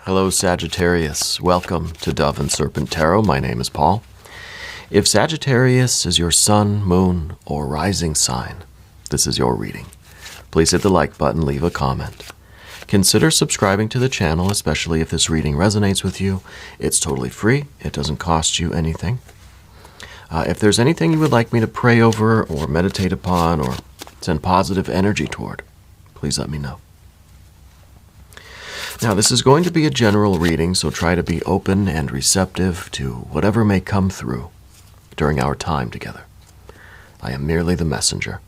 Hello, Sagittarius. Welcome to Dove and Serpent Tarot. My name is Paul. If Sagittarius is your sun, moon, or rising sign, this is your reading. Please hit the like button, leave a comment. Consider subscribing to the channel, especially if this reading resonates with you. It's totally free. It doesn't cost you anything. If there's anything you would like me to pray over or meditate upon or send positive energy toward, please let me know. Now, this is going to be a general reading, so try to be open and receptive to whatever may come through during our time together. I am merely the messenger.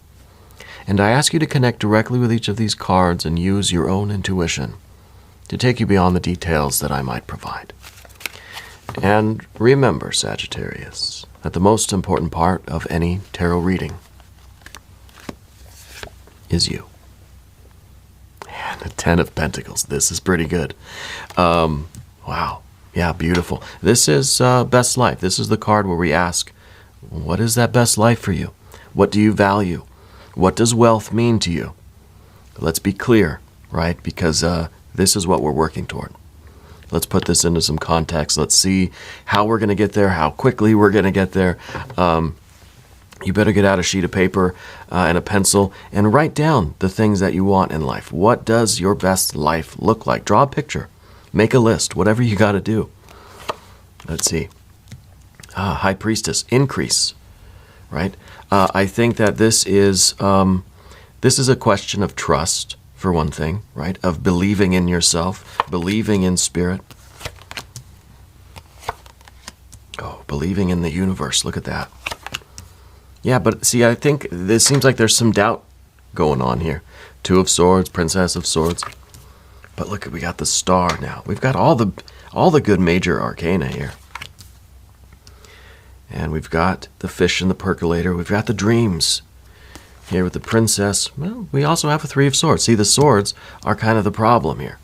And I ask you to connect directly with each of these cards and use your own intuition to take you beyond the details that I might provide. And remember, Sagittarius, that the most important part of any tarot reading is you. And the Ten of Pentacles. This is pretty good. Wow. Yeah, beautiful. This is best life. This is the card where we ask, what is that best life for you? What do you value? What does wealth mean to you? Let's be clear, right? Because this is what we're working toward. Let's put this into some context. Let's see how we're going to get there, how quickly we're going to get there. You better get out a sheet of paper and a pencil and write down the things that you want in life. What does your best life look like? Draw a picture. Make a list. Whatever you got to do. Let's see. High Priestess. Increase. Right? I think that this is a question of trust, for one thing, right? Of believing in yourself, believing in spirit. Oh, believing in the universe. Look at that. Yeah, but see, I think this seems like there's some doubt going on here. Two of Swords, Princess of Swords. But look, we got the Star now. We've got all the good major arcana here. And we've got the Fish in the Percolator. We've got the Dreams here with the Princess. Well, we also have a Three of Swords. See, the swords are kind of the problem here.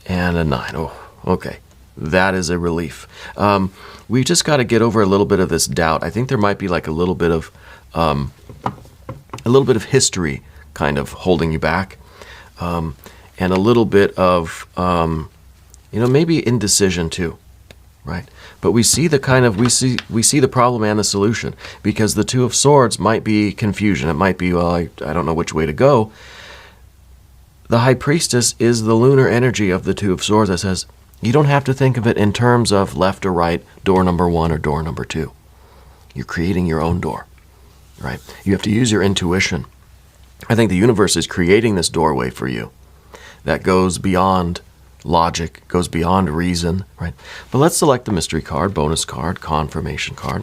And a 9. Oh, okay. That is a relief. We just got to get over a little bit of this doubt. I think there might be like a little bit of history kind of holding you back, and a little bit of maybe indecision too, right? But we see the we see the problem and the solution, because the Two of Swords might be confusion. It might be, well, I don't know which way to go. The High Priestess is the lunar energy of the Two of Swords that says, you don't have to think of it in terms of left or right, door number 1 or door number 2. You're creating your own door, right? You have to use your intuition. I think the universe is creating this doorway for you that goes beyond logic, goes beyond reason, right? But let's select the mystery card, bonus card, confirmation card.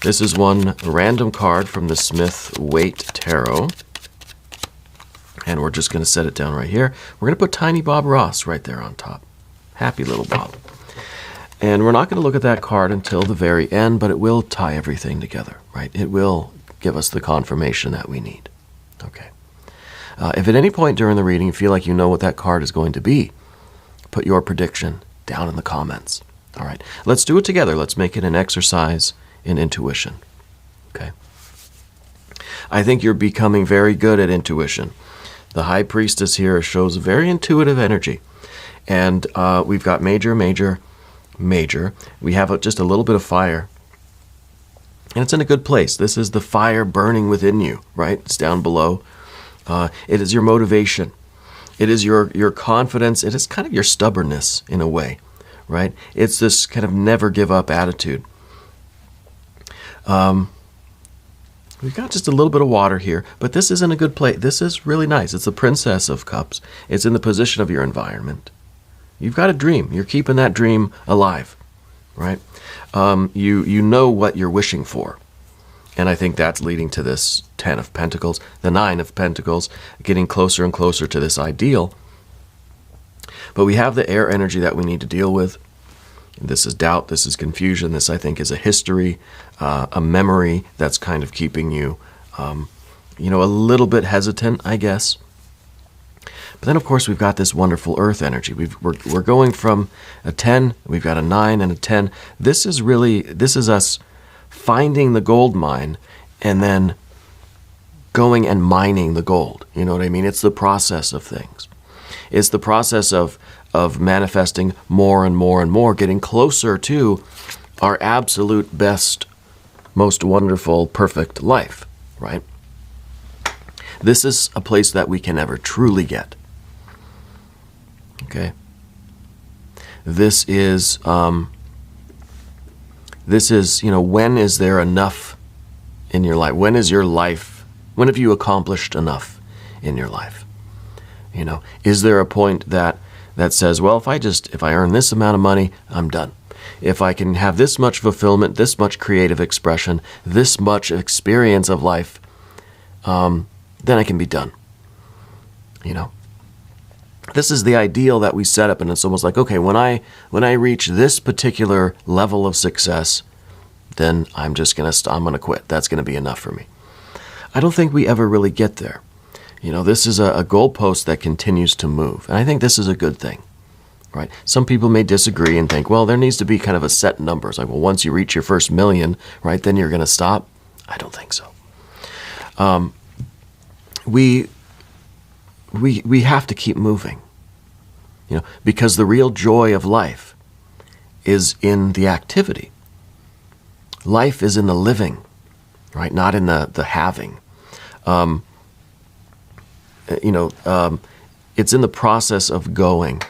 This is one random card from the Smith-Waite Tarot. And we're just going to set it down right here. We're going to put Tiny Bob Ross right there on top. Happy little Bob. And we're not going to look at that card until the very end, but it will tie everything together, right? It will give us the confirmation that we need. Okay. If at any point during the reading you feel like you know what that card is going to be, put your prediction down in the comments. All right. Let's do it together. Let's make it an exercise in intuition. Okay. I think you're becoming very good at intuition. The High Priestess here shows a very intuitive energy. And we've got major, major, major. We have just a little bit of fire. And it's in a good place. This is the fire burning within you, right? It's down below. It is your motivation. It is your confidence. It is kind of your stubbornness in a way, right? It's this kind of never give up attitude. We've got just a little bit of water here, but this is in a good place. This is really nice. It's the Princess of Cups. It's in the position of your environment. You've got a dream. You're keeping that dream alive, right? You know what you're wishing for. And I think that's leading to this 10 of Pentacles, the 9 of Pentacles, getting closer and closer to this ideal. But we have the air energy that we need to deal with. This is doubt. This is confusion. This, I think, is a history, a memory that's kind of keeping you, a little bit hesitant, I guess. But then, of course, we've got this wonderful earth energy. We're going from a 10, we've got a 9 and a 10. This is us finding the gold mine and then going and mining the gold. You know what I mean? It's the process of things. It's the process of manifesting more and more and more, getting closer to our absolute best, most wonderful, perfect life, right? This is a place that we can never truly get. Okay? This is, when is there enough in your life? When have you accomplished enough in your life? Is there a point that says, well, if I earn this amount of money, I'm done. If I can have this much fulfillment, this much creative expression, this much experience of life, then I can be done. This is the ideal that we set up, and it's almost like, okay, when I reach this particular level of success, then I'm gonna quit. That's gonna be enough for me. I don't think we ever really get there. This is a goalpost that continues to move, and I think this is a good thing, right? Some people may disagree and think, well, there needs to be kind of a set number. It's like, well, once you reach your first million, right, then you're gonna stop. I don't think so. We have to keep moving, because the real joy of life is in the activity. Life is in the living, right? Not in the having. It's in the process of going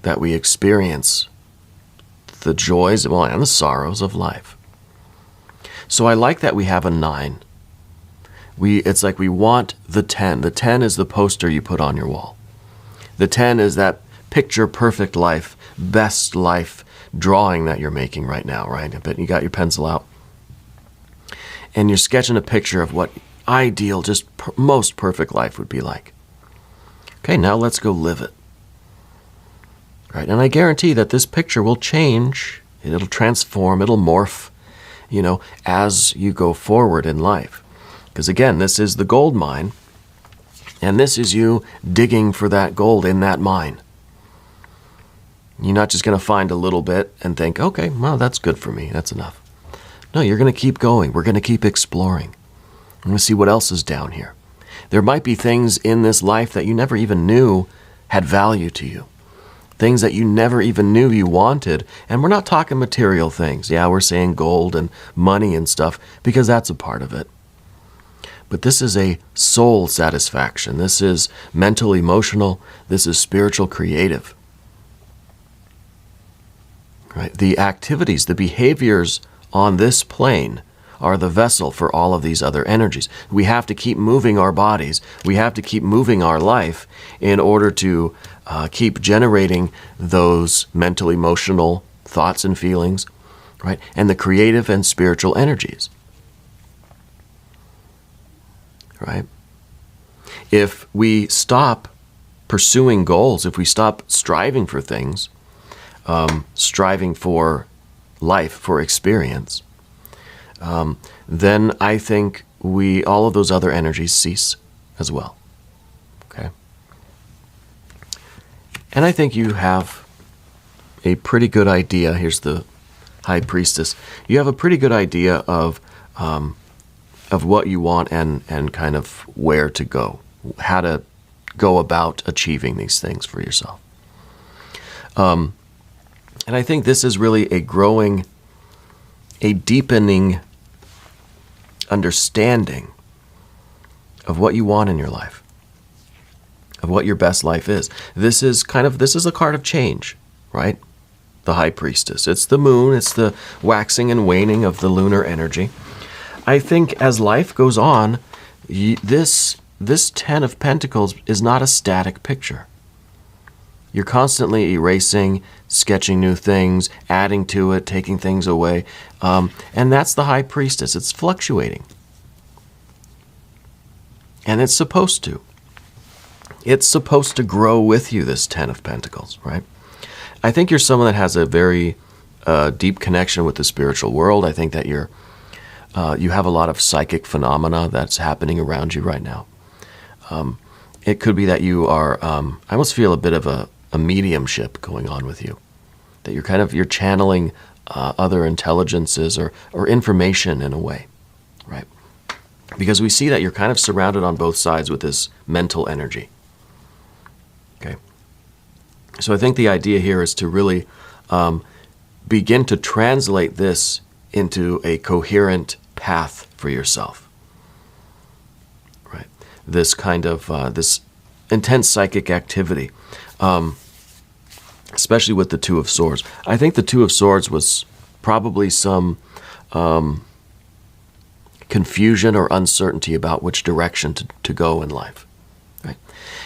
that we experience the joys, and the sorrows of life. So I like that we have a 9. It's like we want the 10. The 10 is the poster you put on your wall. The 10 is that picture perfect life, best life drawing that you're making right now, right? But you got your pencil out and you're sketching a picture of what ideal, just most perfect life would be like. Okay, now let's go live it. Right? And I guarantee that this picture will change, it'll transform, it'll morph, as you go forward in life. Because again, this is the gold mine, and this is you digging for that gold in that mine. You're not just going to find a little bit and think, okay, well, that's good for me, that's enough. No, you're going to keep going. We're going to keep exploring. We're going to see what else is down here. There might be things in this life that you never even knew had value to you. Things that you never even knew you wanted. And we're not talking material things. Yeah, we're saying gold and money and stuff because that's a part of it. But this is a soul satisfaction. This is mental, emotional. This is spiritual, creative. Right? The activities, the behaviors on this plane are the vessel for all of these other energies. We have to keep moving our bodies. We have to keep moving our life in order to keep generating those mental, emotional thoughts and feelings, right? And the creative and spiritual energies, right? If we stop pursuing goals, if we stop striving for things, striving for life, for experience, then I think all of those other energies cease as well. Okay? And I think you have a pretty good idea. Here's the High Priestess. You have a pretty good idea of what you want and kind of where to go, how to go about achieving these things for yourself. And I think this is really a deepening understanding of what you want in your life, of what your best life is. This is a card of change, right? The High Priestess. It's the moon. It's the waxing and waning of the lunar energy. I think as life goes on, this 10 of Pentacles is not a static picture. You're constantly erasing, sketching new things, adding to it, taking things away. And that's the High Priestess. It's fluctuating. And it's supposed to. It's supposed to grow with you, this 10 of Pentacles, right? I think you're someone that has a very deep connection with the spiritual world. I think that you have a lot of psychic phenomena that's happening around you right now. It could be that you are, I almost feel a bit of a mediumship going on with you. That you're channeling other intelligences or information in a way, right? Because we see that you're kind of surrounded on both sides with this mental energy. Okay. So I think the idea here is to really begin to translate this into a coherent path for yourself. Right? This kind of this intense psychic activity, especially with the Two of Swords. I think the Two of Swords was probably some confusion or uncertainty about which direction to go in life. Right?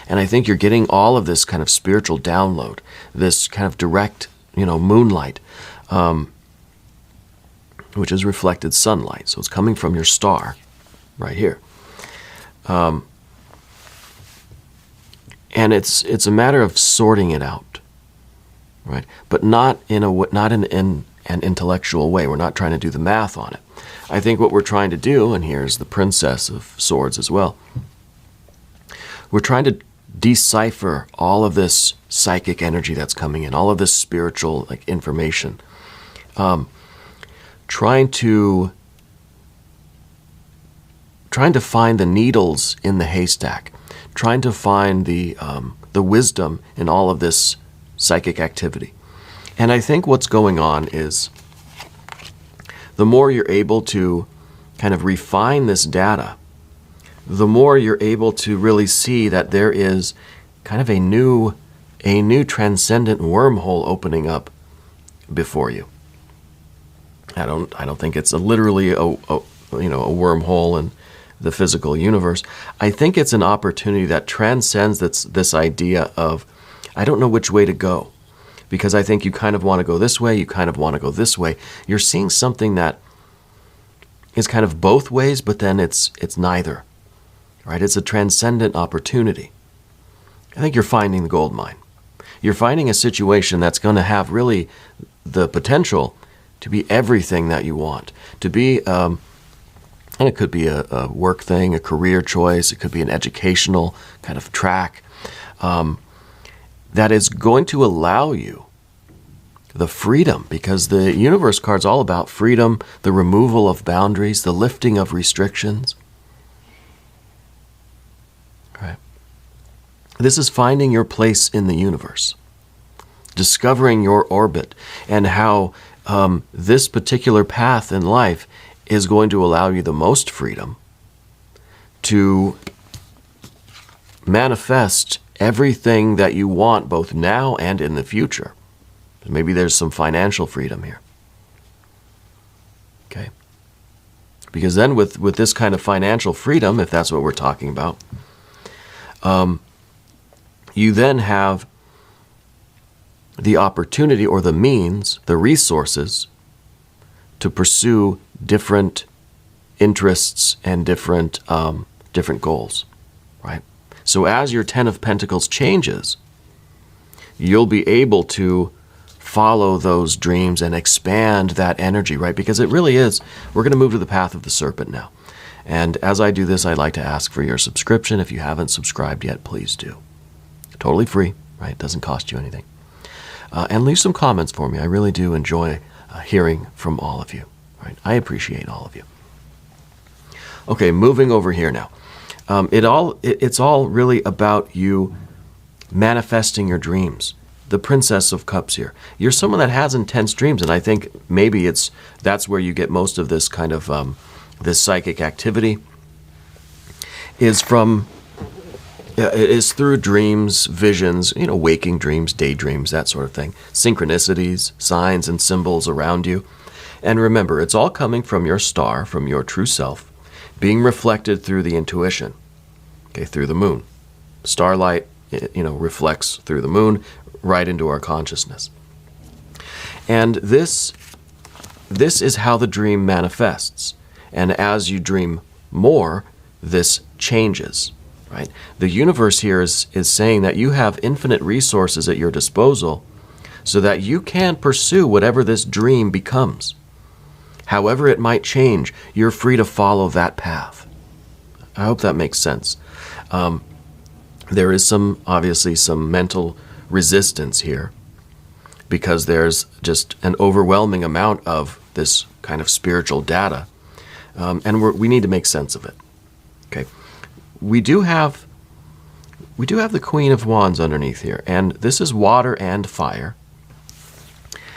And I think you're getting all of this kind of spiritual download, this kind of direct, moonlight, which is reflected sunlight. So it's coming from your star right here. And it's a matter of sorting it out, right? But not in an intellectual way. We're not trying to do the math on it. I think what we're trying to do, and here's the Princess of Swords as well, we're trying to decipher all of this psychic energy that's coming in, all of this spiritual information, trying to find the needles in the haystack, trying to find the wisdom in all of this psychic activity. And I think what's going on is the more you're able to kind of refine this data, the more you're able to really see that there is kind of a new transcendent wormhole opening up before you. I don't think it's literally a wormhole in the physical universe. I think it's an opportunity that transcends this idea of, I don't know which way to go, because I think you kind of want to go this way, you kind of want to go this way. You're seeing something that is kind of both ways, but then it's neither. Right? It's a transcendent opportunity. I think you're finding the gold mine. You're finding a situation that's going to have really the potential to be everything that you want. To be, and it could be a work thing, a career choice, it could be an educational kind of track, that is going to allow you the freedom, because the universe card's all about freedom, the removal of boundaries, the lifting of restrictions. Right? This is finding your place in the universe, discovering your orbit, and how this particular path in life is going to allow you the most freedom to manifest everything that you want, both now and in the future. Maybe there's some financial freedom here. Okay? Because then with this kind of financial freedom, if that's what we're talking about, you then have the opportunity or the means, the resources, to pursue different interests and different goals, right? So as your Ten of Pentacles changes, you'll be able to follow those dreams and expand that energy, right? Because it really is, we're going to move to the path of the Serpent now. And as I do this, I'd like to ask for your subscription. If you haven't subscribed yet, please do. Totally free, right? It doesn't cost you anything. And leave some comments for me. I really do enjoy hearing from all of you, right? I appreciate all of you. Okay, moving over here now. It's all really about you manifesting your dreams. The Princess of Cups here. You're someone that has intense dreams, and I think maybe that's where you get most of this kind of this psychic activity is through dreams, visions, waking dreams, daydreams, that sort of thing, synchronicities, signs and symbols around you. And remember, it's all coming from your star, from your true self, being reflected through the intuition, okay, through the moon. Starlight, reflects through the moon right into our consciousness. And this is how the dream manifests. And as you dream more, this changes, right? The universe here is saying that you have infinite resources at your disposal so that you can pursue whatever this dream becomes. However it might change, you're free to follow that path. I hope that makes sense. There is obviously some mental resistance here because there's just an overwhelming amount of this kind of spiritual data. And we need to make sense of it. Okay, we do have we do have the Queen of Wands underneath here, and this is water and fire.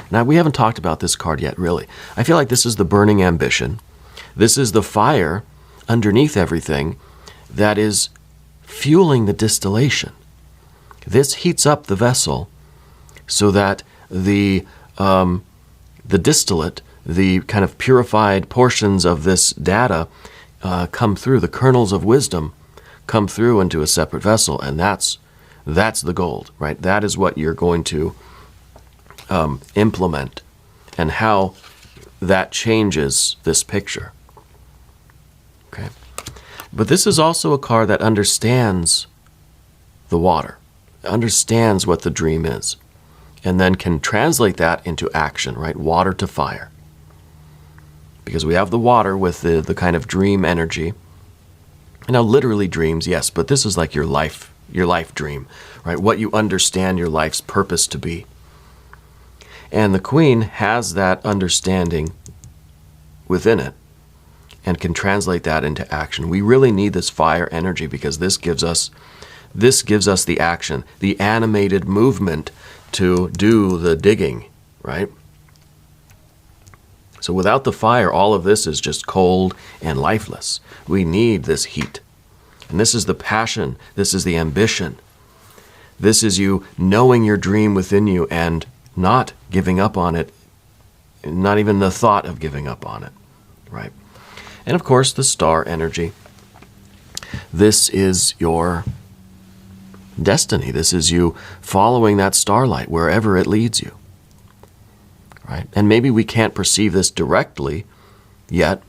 Now, we haven't talked about this card yet, really. I feel like this is the burning ambition. This is the fire underneath everything that is fueling the distillation. This heats up the vessel so that the distillate, the kind of purified portions of this data come through, the kernels of wisdom come through into a separate vessel, and that's the gold, right? That is what you're going to implement, and how that changes this picture. Okay, but this is also a card that understands the water, understands what the dream is, and then can translate that into action, right? Water to fire. Because we have the water with the kind of dream energy. Now, literally dreams, yes, but this is like your life dream, right? What you understand your life's purpose to be. And the Queen has that understanding within it and can translate that into action. We really need this fire energy because this gives us the action, the animated movement to do the digging, right? So without the fire, all of this is just cold and lifeless. We need this heat. And this is the passion. This is the ambition. This is you knowing your dream within you and not giving up on it, not even the thought of giving up on it, right? And of course, the star energy. This is your destiny. This is you following that starlight wherever it leads you, right? And maybe we can't perceive this directly yet,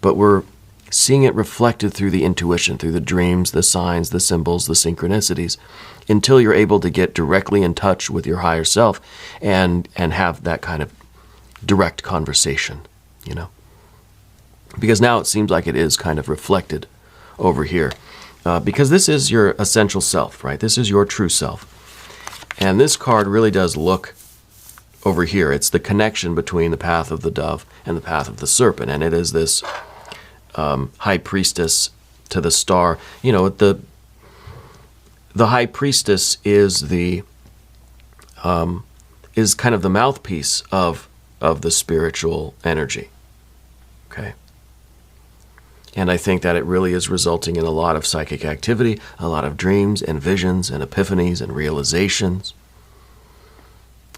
but we're seeing it reflected through the intuition, through the dreams, the signs, the symbols, the synchronicities, until you're able to get directly in touch with your higher self and have that kind of direct conversation, Because now it seems like it is kind of reflected over here. Because this is your essential self, right? This is your true self. And this card really does look over here. It's the connection between the path of the dove and the path of the serpent. And it is this high priestess to the star. The high priestess is is kind of the mouthpiece of the spiritual energy. Okay. And I think that it really is resulting in a lot of psychic activity, a lot of dreams and visions and epiphanies and realizations.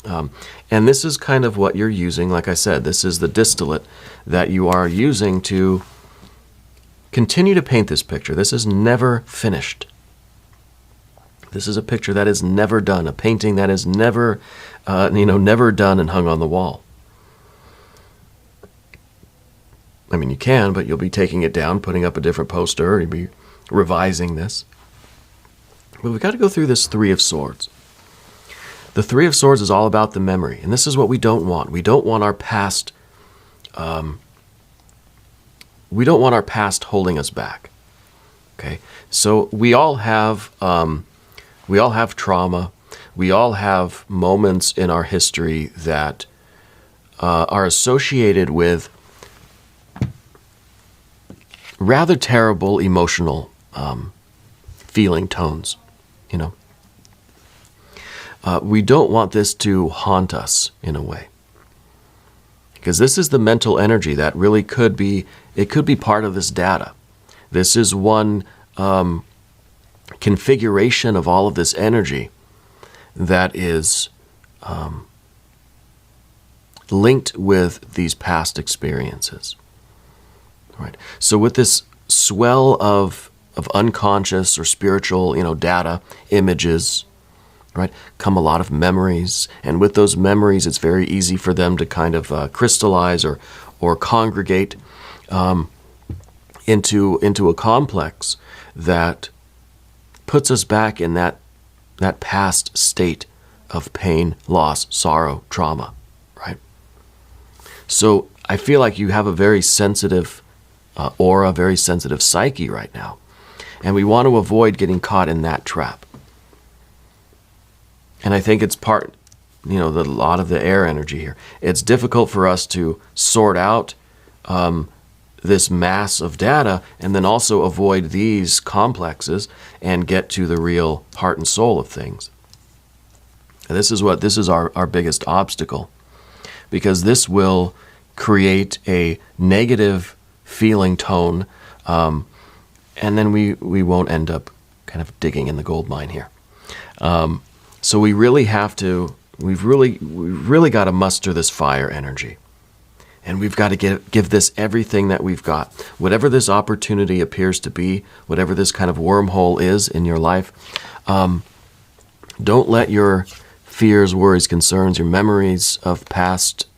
And this is kind of what you're using. Like I said, this is the distillate that you are using to continue to paint this picture. This is never finished. This is a picture that is never done, a painting that is never, never done and hung on the wall. I mean, you can, but you'll be taking it down, putting up a different poster, you'll be revising this. But we've got to go through this Three of Swords. The Three of Swords is all about the memory, and this is what we don't want. We don't want our past. We don't want our past holding us back. Okay, so we all have trauma. We all have moments in our history that are associated with rather terrible emotional feeling tones, We don't want this to haunt us in a way. Because this is the mental energy that really could be part of this data. This is one configuration of all of this energy that is linked with these past experiences. Right. So with this swell of unconscious or spiritual, data, images, right, come a lot of memories. And with those memories, it's very easy for them to kind of crystallize or congregate into a complex that puts us back in that past state of pain, loss, sorrow, trauma, right? So I feel like you have a very sensitive aura, very sensitive psyche right now. And we want to avoid getting caught in that trap. And I think it's part, a lot of the air energy here. It's difficult for us to sort out this mass of data, and then also avoid these complexes and get to the real heart and soul of things. And this is our biggest obstacle, because this will create a negative feeling tone, and then we won't end up kind of digging in the gold mine here. So we really have to, we've really got to muster this fire energy. And we've got to give this everything that we've got. Whatever this opportunity appears to be, whatever this kind of wormhole is in your life, don't let your fears, worries, concerns, your memories of past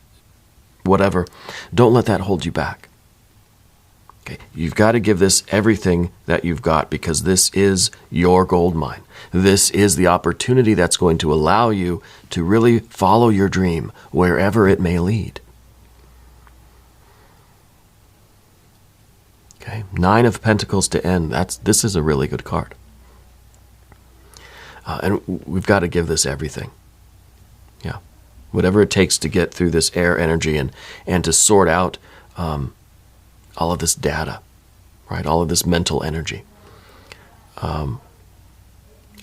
whatever, don't let that hold you back. Okay? You've got to give this everything that you've got, because this is your gold mine. This is the opportunity that's going to allow you to really follow your dream wherever it may lead. Okay, 9 of Pentacles to end. This is a really good card. And we've got to give this everything. Yeah. Whatever it takes to get through this air energy and to sort out all of this data, right? All of this mental energy.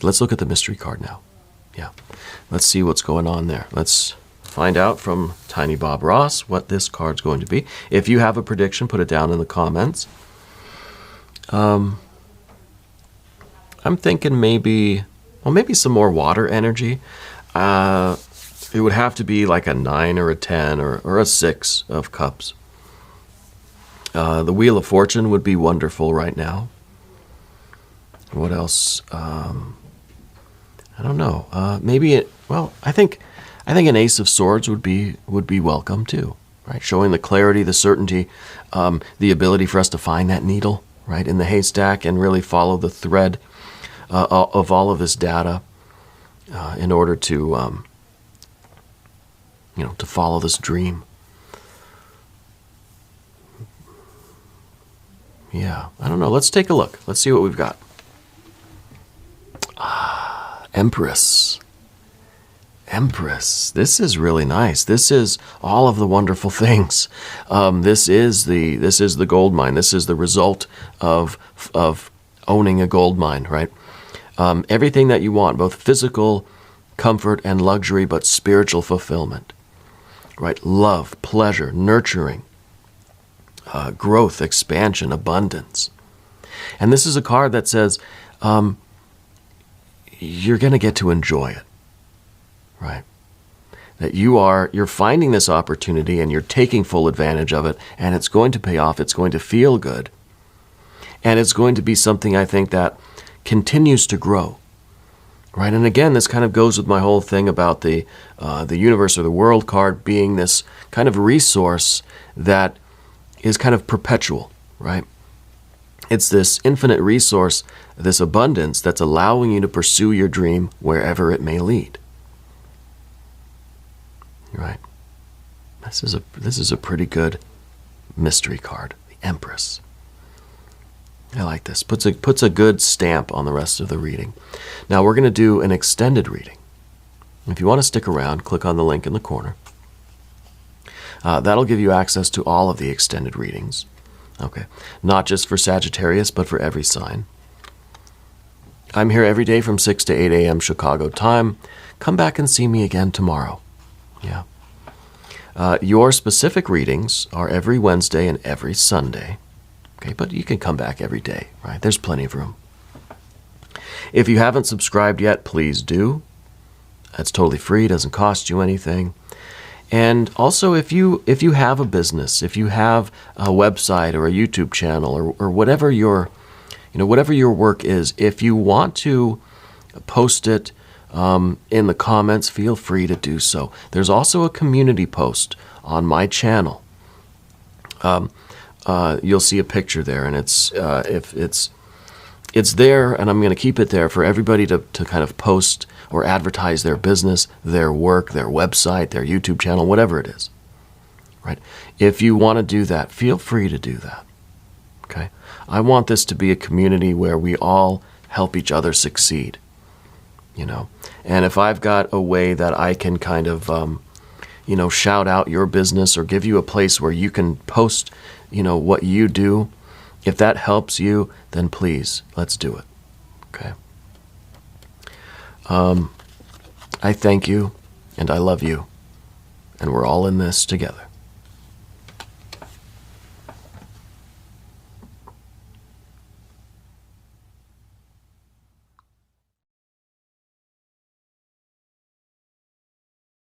Let's look at the mystery card now. Yeah. Let's see what's going on there. Let's find out from Tiny Bob Ross what this card's going to be. If you have a prediction, put it down in the comments. I'm thinking maybe some more water energy. It would have to be like a 9 or a 10 or a 6 of cups. The Wheel of Fortune would be wonderful right now. What else? I don't know. I think an Ace of Swords would be welcome too, right? Showing the clarity, the certainty, the ability for us to find that needle, right, in the haystack and really follow the thread of all of this data in order to, to follow this dream. Yeah, I don't know. Let's take a look. Let's see what we've got. Empress. Empress. This is really nice. This is all of the wonderful things. This is the gold mine. This is the result of owning a gold mine, right? Everything that you want, both physical comfort and luxury, but spiritual fulfillment, right? Love, pleasure, nurturing, growth, expansion, abundance. And this is a card that says you're going to get to enjoy it, right? That you're finding this opportunity and you're taking full advantage of it, and it's going to pay off. It's going to feel good. And it's going to be something, I think, that continues to grow, right? And again, this kind of goes with my whole thing about the universe or the world card being this kind of resource that is kind of perpetual, right? It's this infinite resource, this abundance that's allowing you to pursue your dream wherever it may lead. Right? This is a pretty good mystery card, the Empress. I like this. Puts a good stamp on the rest of the reading. Now we're going to do an extended reading. If you want to stick around, click on the link in the corner. That'll give you access to all of the extended readings. Okay, not just for Sagittarius, but for every sign. I'm here every day from 6 to 8 a.m. Chicago time. Come back and see me again tomorrow. Yeah. Your specific readings are every Wednesday and every Sunday. Okay, but you can come back every day, right? There's plenty of room. If you haven't subscribed yet, please do. That's totally free, doesn't cost you anything. And also, if you have a business, if you have a website or a YouTube channel or whatever your work is, if you want to post it in the comments, feel free to do so. There's also a community post on my channel. You'll see a picture there, and it's there, and I'm going to keep it there for everybody to kind of post or advertise their business, their work, their website, their YouTube channel, whatever it is, right? If you want to do that, feel free to do that, okay? I want this to be a community where we all help each other succeed, and if I've got a way that I can kind of, shout out your business or give you a place where you can post, what you do, if that helps you, then please, let's do it. Okay. I thank you, and I love you, and we're all in this together.